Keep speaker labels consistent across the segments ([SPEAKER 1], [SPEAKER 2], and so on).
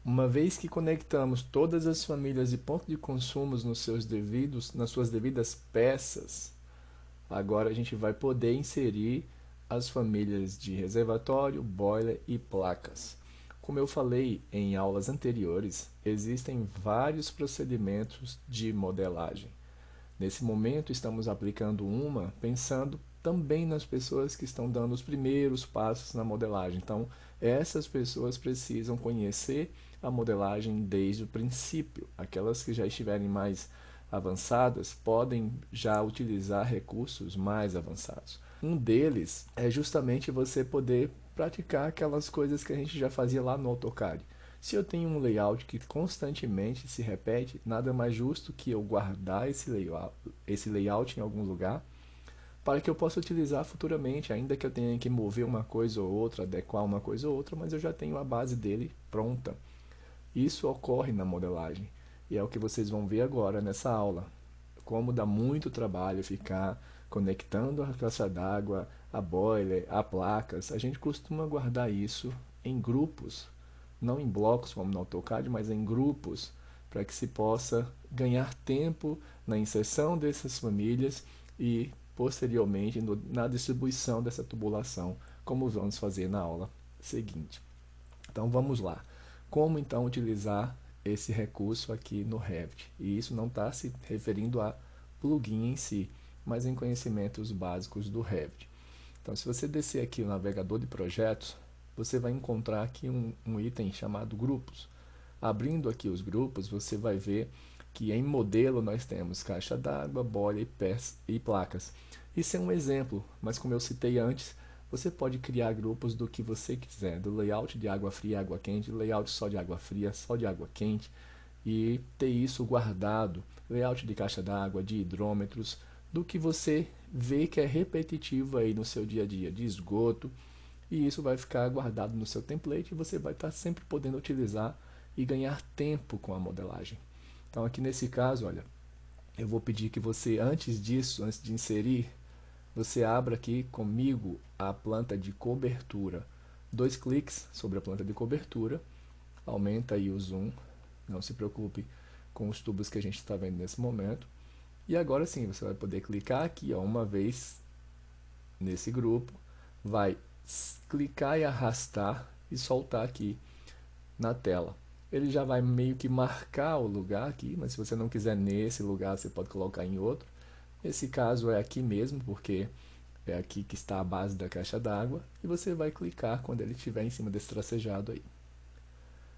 [SPEAKER 1] Uma vez que conectamos todas as famílias de ponto de consumo nas suas devidas peças, agora a gente vai poder inserir as famílias de reservatório, boiler e placas. Como eu falei em aulas anteriores, existem vários procedimentos de modelagem. Nesse momento, estamos aplicando uma pensando também nas pessoas que estão dando os primeiros passos na modelagem. Então, essas pessoas precisam conhecer a modelagem desde o princípio. Aquelas que já estiverem mais avançadas podem já utilizar recursos mais avançados. Um deles é justamente você poder praticar aquelas coisas que a gente já fazia lá no AutoCAD. Se eu tenho um layout que constantemente se repete, nada mais justo que eu guardar esse layout em algum lugar para que eu possa utilizar futuramente, ainda que eu tenha que mover uma coisa ou outra, adequar uma coisa ou outra, mas eu já tenho a base dele pronta. Isso ocorre na modelagem e é o que vocês vão ver agora nessa aula. Como dá muito trabalho ficar conectando a caixa d'água, a boiler, a placas, a gente costuma guardar isso em grupos, não em blocos como no AutoCAD, mas em grupos, para que se possa ganhar tempo na inserção dessas famílias e posteriormente na distribuição dessa tubulação, como vamos fazer na aula seguinte. Então vamos lá. Como então utilizar esse recurso aqui no Revit? E isso não está se referindo a plugin em si, mas em conhecimentos básicos do Revit. Então, se você descer aqui o navegador de projetos, você vai encontrar aqui um item chamado grupos. Abrindo aqui os grupos, você vai ver que em modelo nós temos caixa d'água, boiler e placas. Isso é um exemplo, mas como eu citei antes, você pode criar grupos do que você quiser, do layout de água fria e água quente, layout só de água fria, só de água quente, e ter isso guardado, layout de caixa d'água, de hidrômetros, do que você vê que é repetitivo aí no seu dia a dia, de esgoto, e isso vai ficar guardado no seu template e você vai estar sempre podendo utilizar e ganhar tempo com a modelagem. Então aqui nesse caso, olha, eu vou pedir que você, antes disso, antes de inserir, você abra aqui comigo a planta de cobertura. 2 cliques sobre a planta de cobertura, aumenta aí o zoom, não se preocupe com os tubos que a gente está vendo nesse momento. E agora sim, você vai poder clicar aqui ó, uma vez nesse grupo, vai clicar e arrastar e soltar aqui na tela. Ele já vai meio que marcar o lugar aqui, mas se você não quiser nesse lugar, você pode colocar em outro. Esse caso é aqui mesmo, porque é aqui que está a base da caixa d'água, e você vai clicar quando ele estiver em cima desse tracejado aí.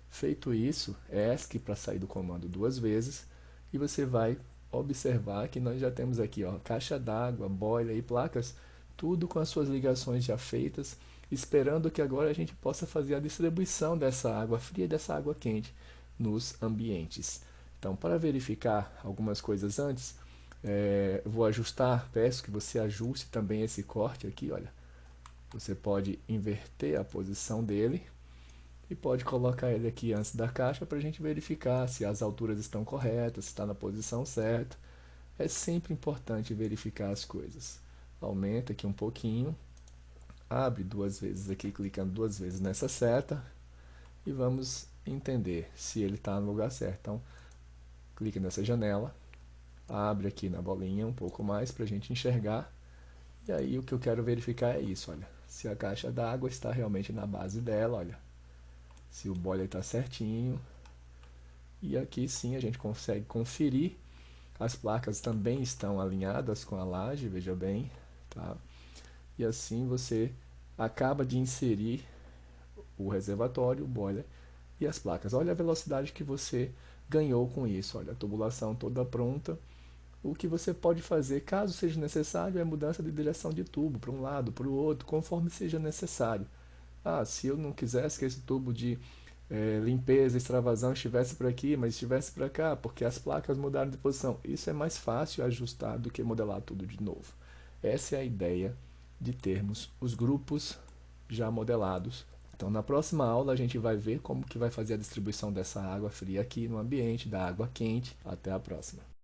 [SPEAKER 1] Feito isso, ESC para sair do comando 2 vezes, e você vai observar que nós já temos aqui ó, caixa d'água, boiler e placas, tudo com as suas ligações já feitas, esperando que agora a gente possa fazer a distribuição dessa água fria e dessa água quente nos ambientes. Então, para verificar algumas coisas antes, eu vou ajustar, peço que você ajuste também esse corte aqui, olha. Você pode inverter a posição dele e pode colocar ele aqui antes da caixa para a gente verificar se as alturas estão corretas, se está na posição certa. É sempre importante verificar as coisas. Aumenta aqui um pouquinho, abre 2 vezes aqui, clicando 2 vezes nessa seta e vamos entender se ele está no lugar certo. Então, clique nessa janela, abre aqui na bolinha um pouco mais para a gente enxergar. E aí o que eu quero verificar é isso, olha. Se a caixa d'água está realmente na base dela, olha. Se o boiler está certinho. E aqui sim a gente consegue conferir. As placas também estão alinhadas com a laje, veja bem. Tá? E assim você acaba de inserir o reservatório, o boiler e as placas. Olha a velocidade que você ganhou com isso. Olha, a tubulação toda pronta. O que você pode fazer, caso seja necessário, é mudança de direção de tubo para um lado, para o outro, conforme seja necessário. Ah, se eu não quisesse que esse tubo de limpeza, extravasão estivesse por aqui, mas estivesse para cá, porque as placas mudaram de posição. Isso é mais fácil ajustar do que modelar tudo de novo. Essa é a ideia de termos os grupos já modelados. Então, na próxima aula, a gente vai ver como que vai fazer a distribuição dessa água fria aqui no ambiente, da água quente. Até a próxima.